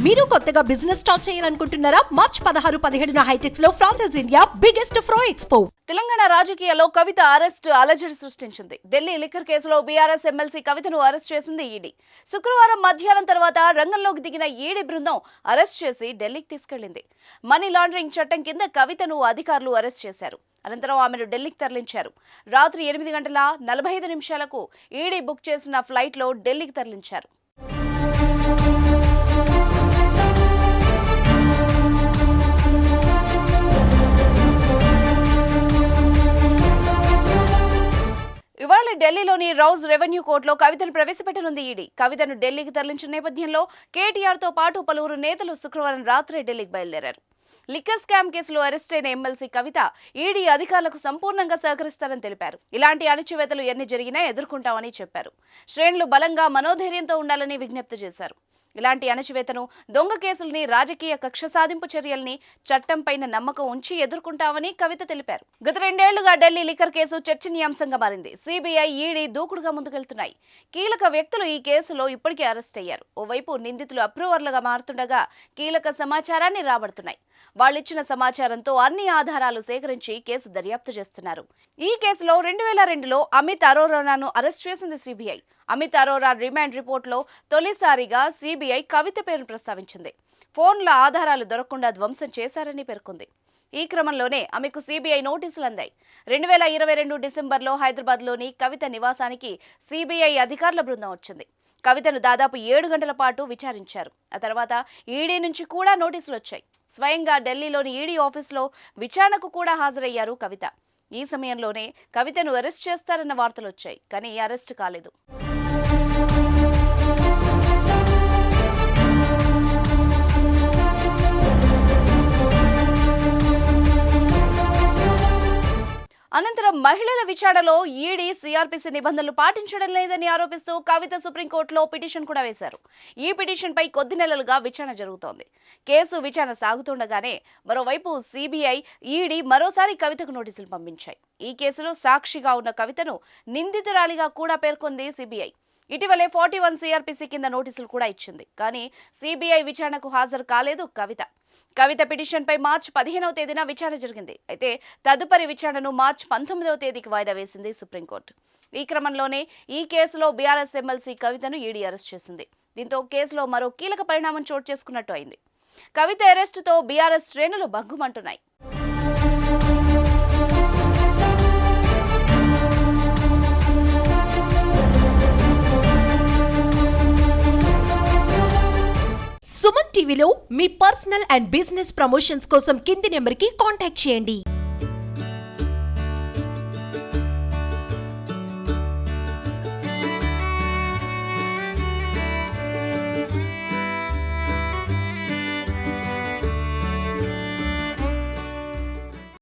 మీరు కొత్తగా business start చేయాలనుకుంటున్నారా? మార్చ్ 16-17 హైటెక్స్ లో franchise India biggest ఫ్రో expo. Telangana రాజకీయాల్లో కవిత అరెస్ట్ అలజడి సృష్టించింది. ఢిల్లీ లిక్కర్ కేసులో బీఆర్ఎస్ ఎమ్మెల్సీ కవితను అరెస్ట్ చేసింది ఈడీ. శుక్రవారం మధ్యాహ్నం తర్వాత రంగంలోకి దిగిన ఈడీ బృందం అరెస్ట్ చేసి ఢిల్లీకి తీసుకెళ్లింది. మనీ లాండరింగ్ చట్టం కింద కవితను అధికారులు అరెస్ట్ చేశారు. అనంతరం ఆమెను ఢిల్లీకి తరలించారు. రాత్రి 8:45 ఈడీ బుక్ చేసిన ఫ్లైట్లో ఢిల్లీకి తరలించారు. ఇవాళ ఢిల్లీలోని రౌజ్ రెవెన్యూ కోర్టులో కవితను ప్రవేశపెట్టనుంది ఈడీ. కవితను ఢిల్లీకి తరలించిన నేపథ్యంలో కేటీఆర్తో పాటు పలువురు నేతలు శుక్రవారం రాత్రి ఢిల్లీకి బయలుదేరారు. లిక్కర్ స్కామ్ కేసులో అరెస్ట్ అయిన ఎమ్మెల్సీ కవిత ఈడీ అధికారులకు సంపూర్ణంగా సహకరిస్తారని తెలిపారు. ఇలాంటి అణచివేతలు ఎన్ని జరిగినా ఎదుర్కొంటామని చెప్పారు. శ్రేణులు బలంగా మనోధైర్యంతో ఉండాలని విజ్ఞప్తి చేశారు. ఇలాంటి అణచివేతను, దొంగ కేసుల్ని, రాజకీయ కక్ష సాధింపు చర్యల్ని చట్టంపైన నమ్మకం ఉంచి ఎదుర్కొంటామని కవిత తెలిపారు. గత 2 ఏళ్లుగా ఢిల్లీ లిక్కర్ కేసు చర్చనీయాంశంగా మారింది. సిబిఐ, ఈడీ దూకుడుగా ముందుకెళ్తున్నాయి. కీలక వ్యక్తులు ఈ కేసులో ఇప్పటికే అరెస్ట్ అయ్యారు. ఓవైపు నిందితులు అప్రూవర్లుగా మారుతుండగా కీలక సమాచారాన్ని రాబడుతున్నాయి. వాళ్ళిచ్చిన సమాచారంతో అన్ని ఆధారాలు సేకరించి కేసు దర్యాప్తు చేస్తున్నారు. ఈ కేసులో 2002లో అమిత్ అరోరాను అరెస్ట్ చేసింది సిబిఐ. అమిత్ అరోరా రిమాండ్ రిపోర్టులో తొలిసారిగా సిబిఐ కవిత పేరును ప్రస్తావించింది. ఫోన్ల ఆధారాలు దొరకకుండా ధ్వంసం చేశారని పేర్కొంది. ఈ క్రమంలోనే ఆమెకు సిబిఐ నోటీసులు అందాయి. 2022 డిసెంబర్లో హైదరాబాద్లోని కవిత నివాసానికి సిబిఐ అధికారుల బృందం వచ్చింది. కవితను దాదాపు 7 గంటల పాటు విచారించారు. ఆ తర్వాత ఈడీ నుంచి కూడా నోటీసులు వచ్చాయి. స్వయంగా ఢిల్లీలోని ఈడీ ఆఫీసులో విచారణకు కూడా హాజరయ్యారు కవిత. ఈ సమయంలోనే కవితను అరెస్ట్ చేస్తారన్న వార్తలు వచ్చాయి. కానీ అరెస్ట్ కాలేదు. అనంతరం మహిళల విచారణలో ఈడీ సిఆర్పిసి నిబంధనలు పాటించడం లేదని ఆరోపిస్తూ కవిత సుప్రీంకోర్టులో పిటిషన్ కూడా వేశారు. ఈ పిటిషన్పై కొద్ది నెలలుగా విచారణ జరుగుతోంది. కేసు విచారణ సాగుతుండగానే మరోవైపు సిబిఐ, ఈడీ మరోసారి కవితకు నోటీసులు పంపించాయి. ఈ కేసులో సాక్షిగా ఉన్న కవితను నిందితురాలిగా కూడా పేర్కొంది సిబిఐ. ఇటీవలే 41 సిఆర్పిసి కింద నోటీసులు కూడా ఇచ్చింది. కానీ సిబిఐ విచారణకు హాజరు కాలేదు కవిత. కవిత పిటిషన్పై మార్చి 15వ తేదీన విచారణ జరిగింది. అయితే తదుపరి విచారణను మార్చి 19వ తేదీకి వాయిదా వేసింది సుప్రీంకోర్టు. ఈ క్రమంలోనే ఈ కేసులో బీఆర్ఎస్ ఎమ్మెల్సీ కవితను ఈడీ అరెస్ట్ చేసింది. దీంతో కేసులో మరో కీలక పరిణామం చోటు చేసుకున్నట్టు అయింది. కవిత అరెస్టుతో బీఆర్ఎస్ శ్రేణులు భగ్గుమంటున్నాయి. సుమన్ టీవీలో మీ పర్సనల్ అండ్ బిజినెస్ ప్రమోషన్స్ కోసం కింది నెంబర్కి కాంటాక్ట్ చేయండి.